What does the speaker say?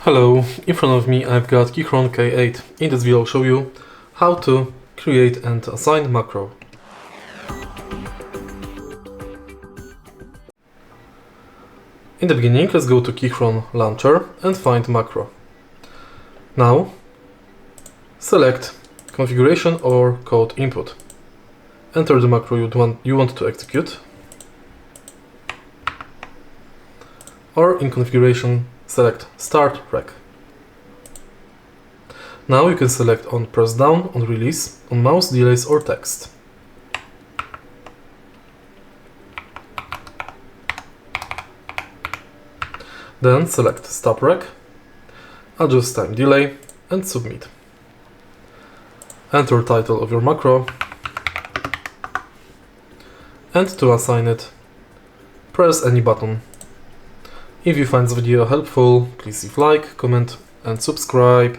Hello, in front of me I've got KEYCHRON K8. In this video I'll show you how to create and assign macro. In the beginning, let's go to KEYCHRON launcher and find macro. Now select configuration or code input. Enter the macro you want to execute, or in configuration select Start Rec. Now you can select on press down, on release, on mouse delays or text. Then select Stop Rec, adjust time delay and submit. Enter title of your macro, and to assign it, press any button. If you find this video helpful, please leave like, comment and subscribe.